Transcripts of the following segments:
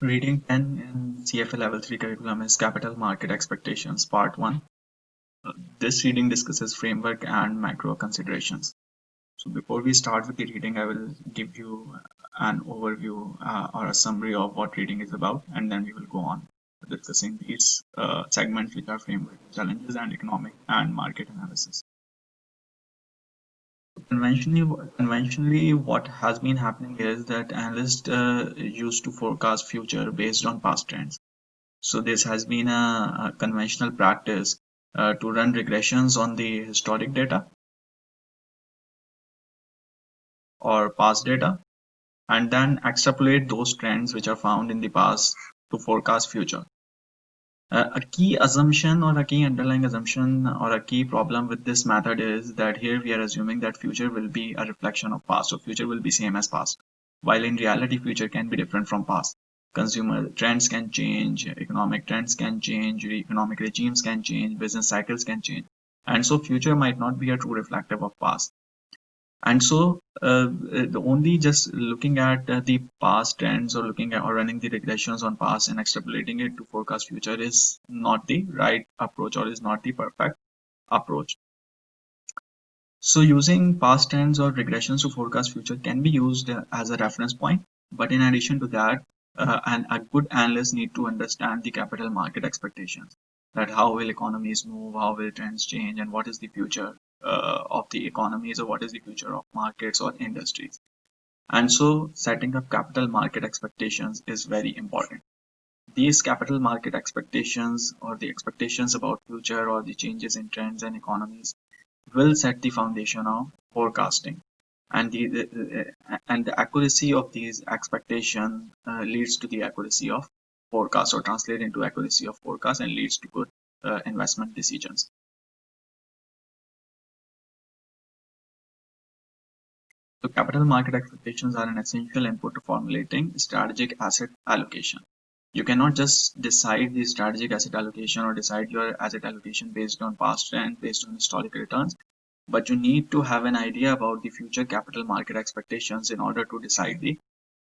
Reading 10 in CFA Level 3 curriculum is Capital Market Expectations, Part 1. This reading discusses framework and macro considerations. So before we start with the reading, I will give you an overview or a summary of what reading is about, and then we will go on discussing these segments, which are framework, challenges, and economic and market analysis. Conventionally, what has been happening is that analysts used to forecast future based on past trends. So this has been a conventional practice to run regressions on the historic data or past data, and then extrapolate those trends which are found in the past to forecast future. A key assumption or a key underlying assumption or a key problem with this method is that here we are assuming that future will be a reflection of past, so future will be same as past, while in reality future can be different from past. Consumer trends can change, economic trends can change, economic regimes can change, business cycles can change, and so future might not be a true reflective of past. And so the only just looking at the past trends or looking at or running the regressions on past and extrapolating it to forecast future is not the right approach or is not the perfect approach. So using past trends or regressions to forecast future can be used as a reference point, but in addition to that, a good analyst need to understand the capital market expectations, that how will economies move, how will trends change, and what is the future of the economies, or what is the future of markets or industries. And so setting up capital market expectations is very important. These capital market expectations or the expectations about future or the changes in trends and economies will set the foundation of forecasting, and the accuracy of these expectations leads to the accuracy of forecast, or translate into accuracy of forecast and leads to good investment decisions. So capital market expectations are an essential input to formulating strategic asset allocation. You cannot just decide the strategic asset allocation or decide your asset allocation based on past trend, based on historic returns, but you need to have an idea about the future capital market expectations in order to decide the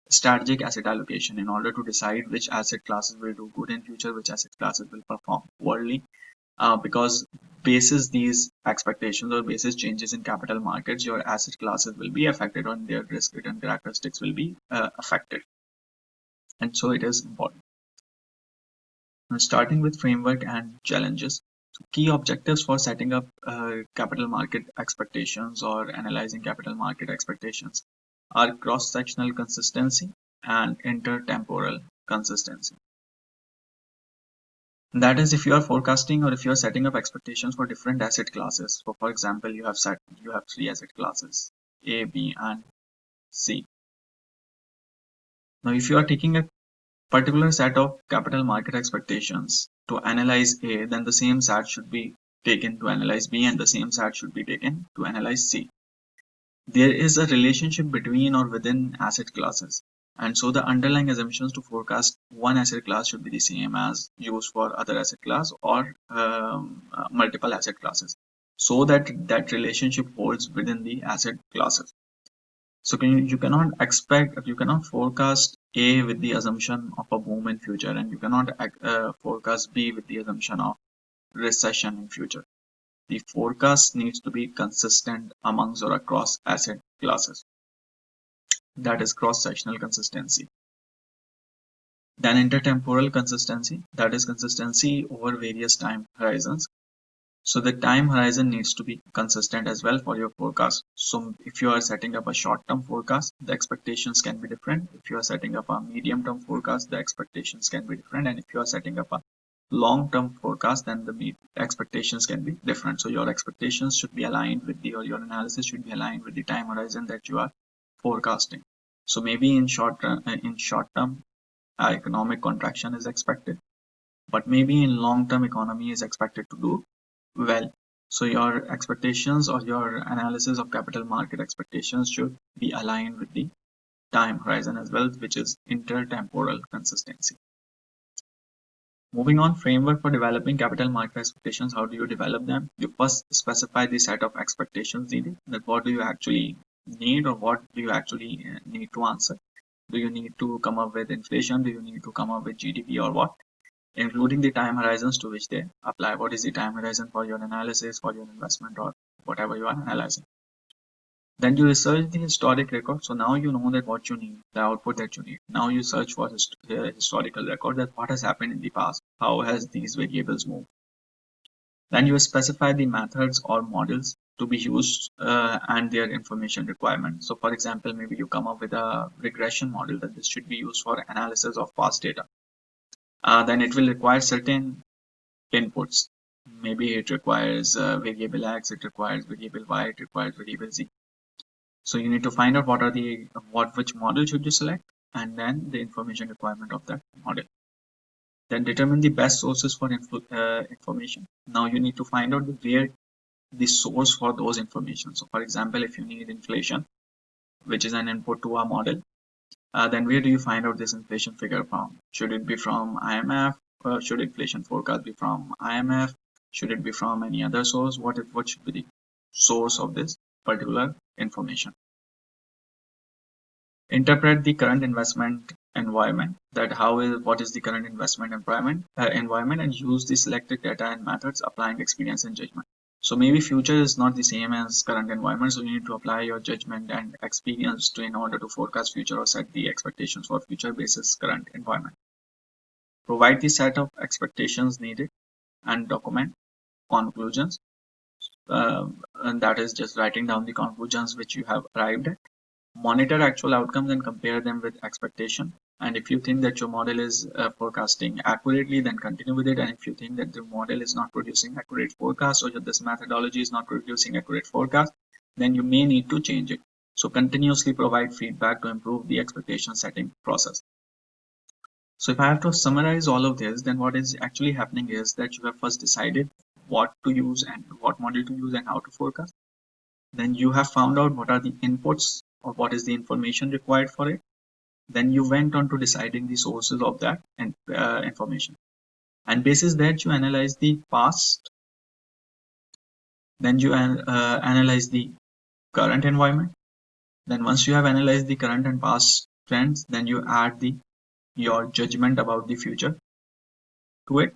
strategic asset allocation, in order to decide which asset classes will do good in future, which asset classes will perform poorly, because basis these expectations or basis changes in capital markets, your asset classes will be affected or their risk return characteristics will be affected, and so it is important. Now, starting with framework and challenges. Key objectives for setting up capital market expectations or analyzing capital market expectations are cross-sectional consistency and intertemporal consistency. That is, if you are forecasting or if you are setting up expectations for different asset classes. So for example, you have three asset classes, A, B, and C. Now, if you are taking a particular set of capital market expectations to analyze A, then the same set should be taken to analyze B, and the same set should be taken to analyze C. There is a relationship between or within asset classes, and so the underlying assumptions to forecast one asset class should be the same as used for other asset class or multiple asset classes, so that that relationship holds within the asset classes. So you cannot forecast A with the assumption of a boom in future, and you cannot forecast B with the assumption of recession in future. The forecast needs to be consistent amongst or across asset classes. That is cross-sectional consistency. Then intertemporal consistency, that is consistency over various time horizons. So the time horizon needs to be consistent as well for your forecast. So if you are setting up a short-term forecast, the expectations can be different. If you are setting up a medium-term forecast, the expectations can be different. And if you are setting up a long-term forecast, then the expectations can be different. So your expectations should be aligned with or your analysis should be aligned with the time horizon that you are forecasting. So maybe in short term, economic contraction is expected, but maybe in long-term economy is expected to do well. So your expectations or your analysis of capital market expectations should be aligned with the time horizon as well, which is intertemporal consistency. Moving on, framework for developing capital market expectations. How do you develop them? You first specify the set of expectations needed, that what do you actually need or what do you actually need to answer. Do you need to come up with inflation? Do you need to come up with GDP or what? Including the time horizons to which they apply. What is the time horizon for your analysis, for your investment, or whatever you are analyzing? Then you research the historic record. So now you know that what you need, the output that you need. Now you search for historical record, that what has happened in the past, how has these variables moved. Then you specify the methods or models to be used and their information requirements. So for example, maybe you come up with a regression model that this should be used for analysis of past data. Then it will require certain inputs. Maybe it requires variable X, it requires variable Y, it requires variable Z. So you need to find out which model should you select, and then the information requirement of that model. Then determine the best sources for information. Now you need to find out where the source for those information. So for example, if you need inflation, which is an input to our model, then where do you find out this inflation figure from? Should it be from IMF? Should inflation forecast be from IMF? Should it be from any other source? What should be the source of this particular information? Interpret the current investment environment, that what is the current investment environment, and use the selected data and methods, applying experience and judgment. So maybe future is not the same as current environment, so you need to apply your judgment and experience in order to forecast future or set the expectations for future basis current environment. Provide the set of expectations needed and document conclusions, and that is just writing down the conclusions which you have arrived at. Monitor actual outcomes and compare them with expectation. And if you think that your model is forecasting accurately, then continue with it. And if you think that the model is not producing accurate forecast, or this methodology is not producing accurate forecast, then you may need to change it. So continuously provide feedback to improve the expectation setting process. So if I have to summarize all of this, then what is actually happening is that you have first decided what to use and what model to use and how to forecast. Then you have found out what are the inputs or what is the information required for it. Then you went on to deciding the sources of that information. And basis that you analyze the past, then you analyze the current environment. Then once you have analyzed the current and past trends, then you add your judgment about the future to it,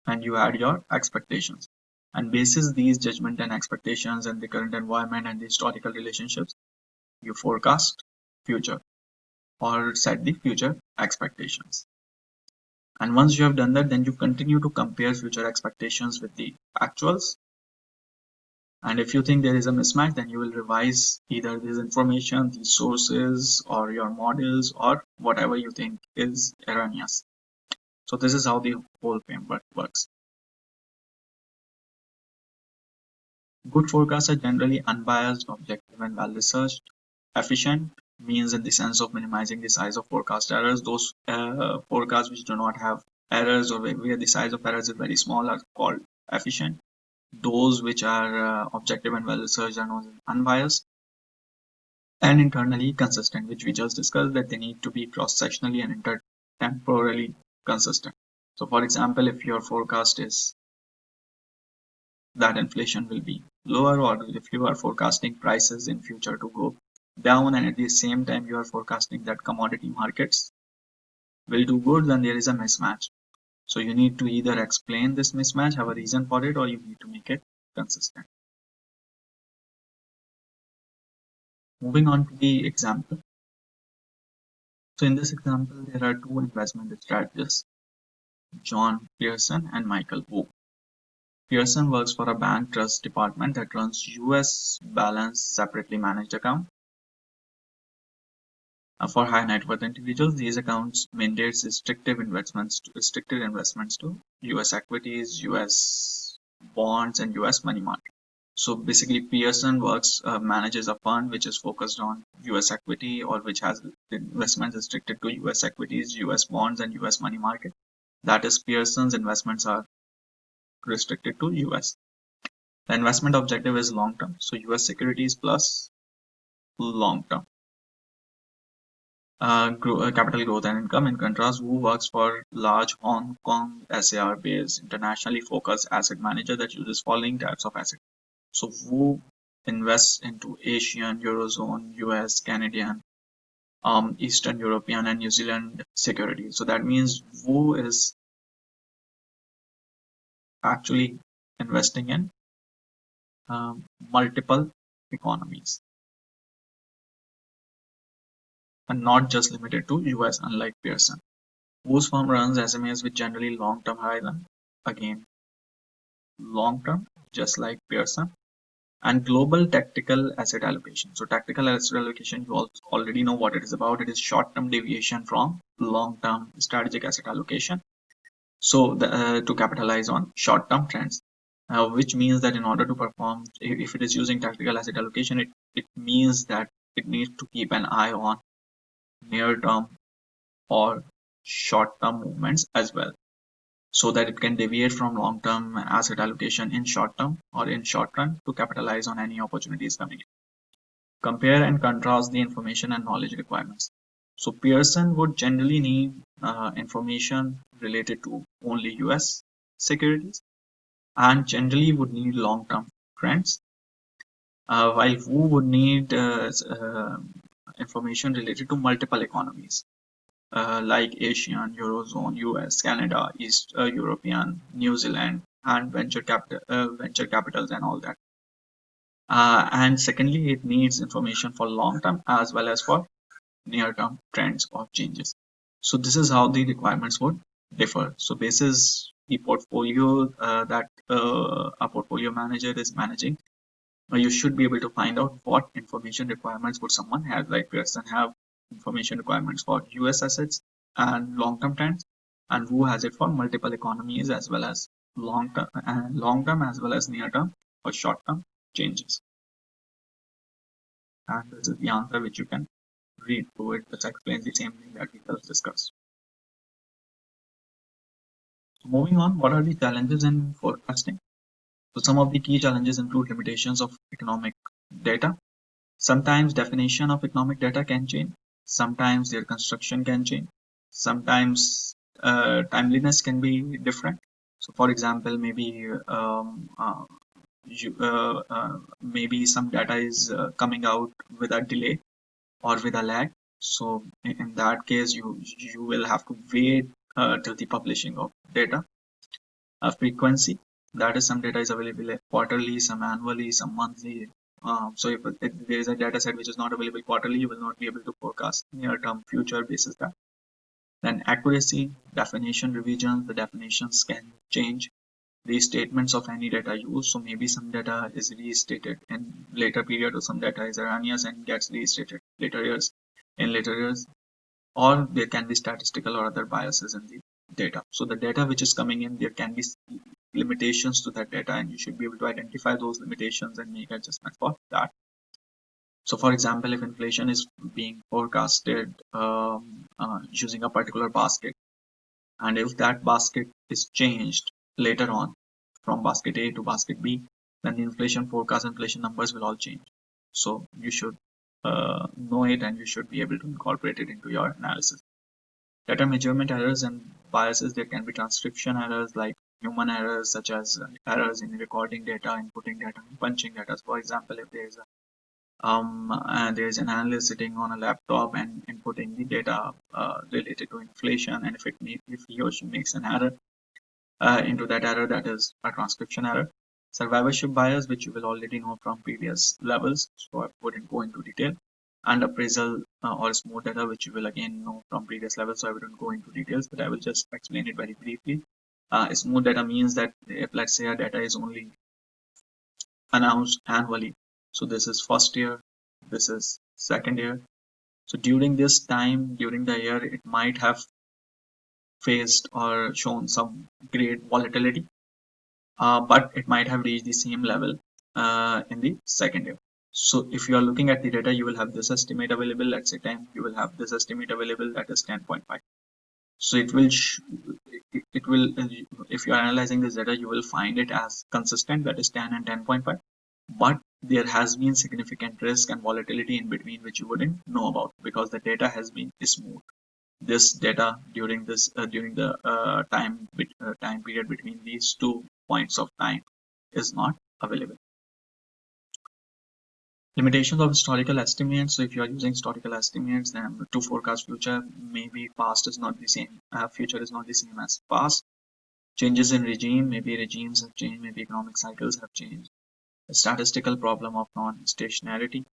and you add your expectations. And basis these judgment and expectations and the current environment and the historical relationships, you forecast future or set the future expectations. And once you have done that, then you continue to compare future expectations with the actuals. And if you think there is a mismatch, then you will revise either this information, these sources, or your models, or whatever you think is erroneous. So this is how the whole framework works. Good forecasts are generally unbiased, objective, and well researched. Efficient means in the sense of minimizing the size of forecast errors. Those forecasts which do not have errors or where the size of errors is very small are called efficient. Those which are objective and well researched are known as unbiased. And internally consistent, which we just discussed, that they need to be cross-sectionally and intertemporally consistent. So for example, if your forecast is that inflation will be lower, or if you are forecasting prices in future to go down, and at the same time you are forecasting that commodity markets will do good, then there is a mismatch. So you need to either explain this mismatch, have a reason for it, or you need to make it consistent. Moving on to the example. So in this example, there are two investment strategists, John Pearson and Michael Wu. Pearson works for a bank trust department that runs US balanced separately managed account. For high net worth individuals, these accounts mandates restrictive investments to US equities, US bonds, and US money market. So basically, Pearson manages a fund which is focused on US equity, or which has investments restricted to US equities, US bonds, and US money market. That is, Pearson's investments are restricted to US. The investment objective is long term, so US securities plus long term. Capital growth and income. In contrast, Wu works for large Hong Kong SAR based internationally focused asset manager that uses following types of assets. So Wu invests into Asian, Eurozone, US, Canadian, Eastern European and New Zealand securities. So that means Wu is actually investing in multiple economies and not just limited to US, unlike Pearson. Wu's firm runs SMAs with generally long-term horizon, again long-term, just like Pearson, and global tactical asset allocation. So tactical asset allocation, you also already know what it is about. It is short-term deviation from long-term strategic asset allocation. So to capitalize on short-term trends, which means that in order to perform, if it is using tactical asset allocation, it means that it needs to keep an eye on near-term or short-term movements as well, so that it can deviate from long-term asset allocation in short term or in short run to capitalize on any opportunities coming in. Compare and contrast the information and knowledge requirements. So Pearson would generally need information related to only US securities and generally would need long-term trends, while Wu would need information related to multiple economies like Asian, Eurozone, US, Canada, East European, New Zealand, and venture capitals and all that. And secondly, it needs information for long term as well as for near term trends or changes. So this is how the requirements would differ. So basis the portfolio that a portfolio manager is managing, you should be able to find out what information requirements would someone have. Like Pearson have information requirements for US assets and long-term trends, and Wu has it for multiple economies as well as long-term as well as near-term or short-term changes. And this is the answer which you can read through it, which explains the same thing that we just discussed. So moving on, what are the challenges in forecasting? So some of the key challenges include limitations of economic data. Sometimes definition of economic data can change. Sometimes their construction can change. Sometimes timeliness can be different. So, for example, maybe some data is coming out with a delay or with a lag. So, in that case, you will have to wait till the publishing of data. Frequency, that is, some data is available quarterly, some annually, some monthly. So if there is a data set which is not available quarterly, you will not be able to forecast near-term future basis that. Then accuracy, definition revisions, the definitions can change. Restatements of any data used, so maybe some data is restated in later period or some data is erroneous and gets restated in later years, or there can be statistical or other biases in the data. So the data which is coming in, there can be limitations to that data, and you should be able to identify those limitations and make adjustment for that. So for example, if inflation is being forecasted using a particular basket, and if that basket is changed later on from basket A to basket B, then the inflation forecast, inflation numbers will all change. So you should know it, and you should be able to incorporate it into your analysis. Data measurement errors and biases, there can be transcription errors like human errors, such as errors in recording data, inputting data, and punching data. So for example, if there is an analyst sitting on a laptop and inputting the data related to inflation, and if he or she makes an error into that error, that is a transcription error. Survivorship bias, which you will already know from previous levels, so I wouldn't go into detail. And appraisal or smooth data, which you will again know from previous levels, so I wouldn't go into details, but I will just explain it very briefly. Smooth data means that if, let's say, a data is only announced annually, so this is first year, this is second year, so during this time, during the year, it might have faced or shown some great volatility, but it might have reached the same level in the second year. So if you are looking at the data, you will have this estimate available, let's say 10, you will have this estimate available, that is 10.5. So it will, if you are analyzing this data, you will find it as consistent, that is 10 and 10.5. But there has been significant risk and volatility in between, which you wouldn't know about because the data has been smooth. This data during the time period between these 2 points of time is not available. Limitations of historical estimates. So if you are using historical estimates then to forecast future, maybe past is not the same, future is not the same as past. Changes in regime, maybe regimes have changed, maybe economic cycles have changed. The statistical problem of non-stationarity.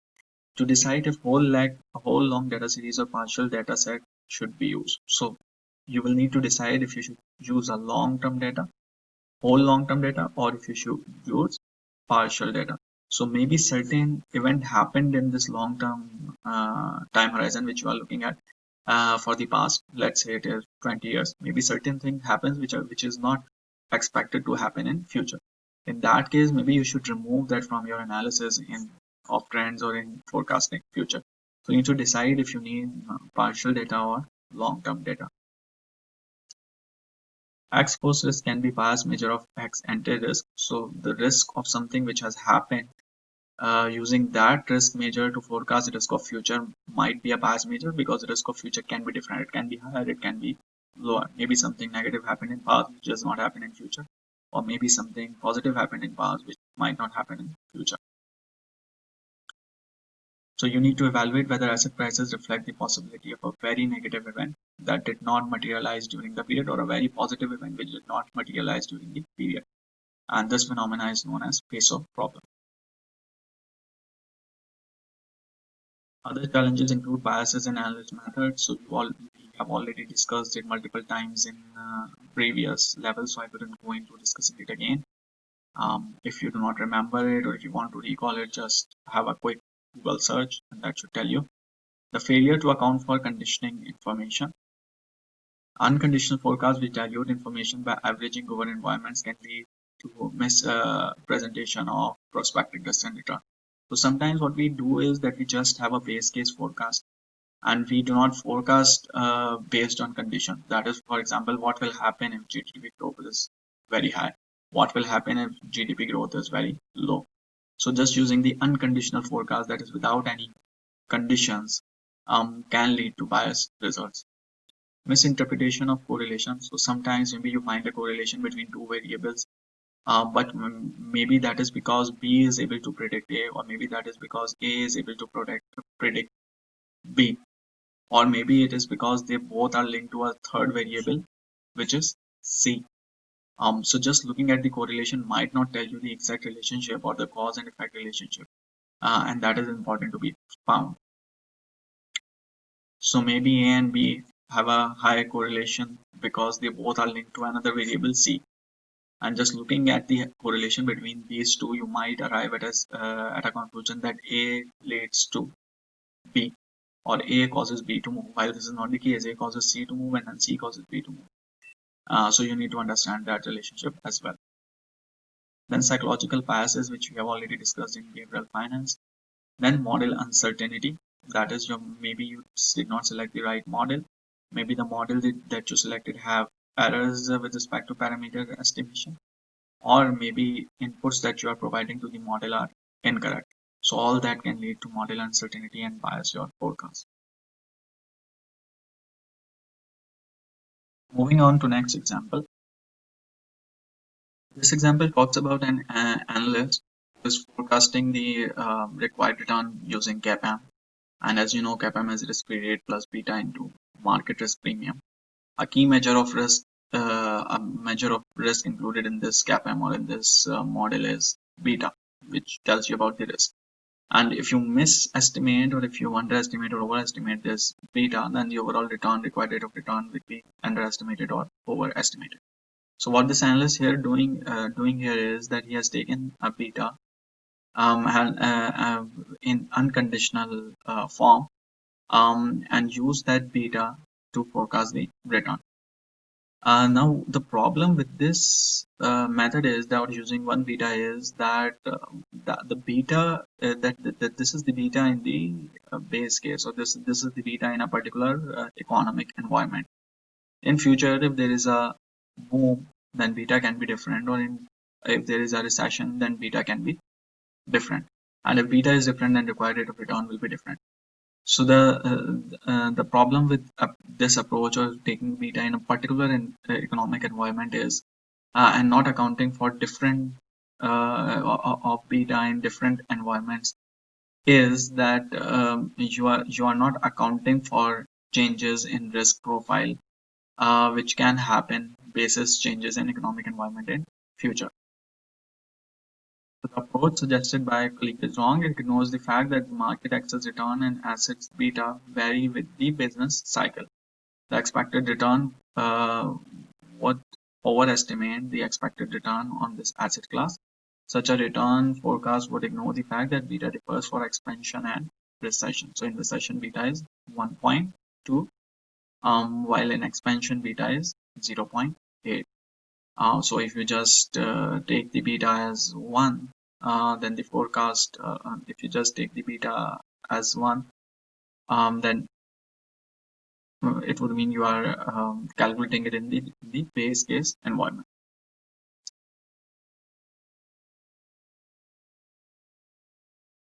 To decide if a whole long data series or partial data set should be used. So you will need to decide if you should use a long-term data, whole long-term data, or if you should use partial data. So maybe certain event happened in this long-term time horizon which you are looking at for the past. Let's say it is 20 years. Maybe certain thing happens which is not expected to happen in future. In that case, maybe you should remove that from your analysis in of trends or in forecasting future. So you need to decide if you need partial data or long-term data. Ex post risk can be biased measure of ex ante risk. So the risk of something which has happened, using that risk measure to forecast the risk of future might be a biased measure, because the risk of future can be different. It can be higher, it can be lower. Maybe something negative happened in past which does not happen in future, or maybe something positive happened in past which might not happen in future. So you need to evaluate whether asset prices reflect the possibility of a very negative event that did not materialize during the period, or a very positive event which did not materialize during the period. And this phenomena is known as peso problem. Other challenges include biases in analysis methods. So we have already discussed it multiple times in previous levels, so I wouldn't go into discussing it again. If you do not remember it, or if you want to recall it, just have a quick Google search and that should tell you. The failure to account for conditioning information. Unconditional forecasts which dilute information by averaging over environments can lead to mispresentation of prospective risk and return. So sometimes what we do is that we just have a base case forecast, and we do not forecast based on condition. That is, for example, what will happen if GDP growth is very high? What will happen if GDP growth is very low? So just using the unconditional forecast, that is without any conditions, can lead to biased results. Misinterpretation of correlation. So sometimes maybe you find a correlation between two variables, but maybe that is because B is able to predict A, or maybe that is because A is able to predict B, or maybe it is because they both are linked to a third variable, which is C. So just looking at the correlation might not tell you the exact relationship or the cause and effect relationship, and that is important to be found. So maybe A and B have a high correlation because they both are linked to another variable C. And just looking at the correlation between these two, you might arrive at a conclusion that A leads to B, or A causes B to move. While this is not the case, A causes C to move and then C causes B to move. So you need to understand that relationship as well. Then psychological biases, which we have already discussed in behavioral finance. Then model uncertainty. That is, maybe you did not select the right model. Maybe the model that you selected have errors with respect to parameter estimation, or maybe inputs that you are providing to the model are incorrect. So all that can lead to model uncertainty and bias your forecast. Moving on to next example. This example talks about an analyst who is forecasting the required return using CAPM. And as you know, CAPM is risk-free rate plus beta into market risk premium. A key measure of risk, included in this CAPM or in this model is beta, which tells you about the risk. And if you misestimate, or if you underestimate or overestimate this beta, then the overall required rate of return will be underestimated or overestimated. So what this analyst here doing here is that he has taken a beta in unconditional form, and used that beta to forecast the return. Now the problem with this method is that using one beta is that the beta that this is the beta in the base case, or this is the beta in a particular economic environment. In future, if there is a boom, then beta can be different, or if there is a recession, then beta can be different. And if beta is different, then required rate of return will be different. So the problem with this approach, or taking beta in a particular economic environment, is and not accounting for different of beta in different environments, is that you are not accounting for changes in risk profile, which can happen basis changes in economic environment in future. So the approach suggested by a colleague is wrong. It ignores the fact that market access return and assets beta vary with the business cycle. The expected return would overestimate the expected return on this asset class. Such a return forecast would ignore the fact that beta differs for expansion and recession. So in recession, beta is 1.2, while in expansion, beta is 0.8. So if you just take the beta as 1, then the forecast, if you just take the beta as 1, then it would mean you are calculating it in the base case environment.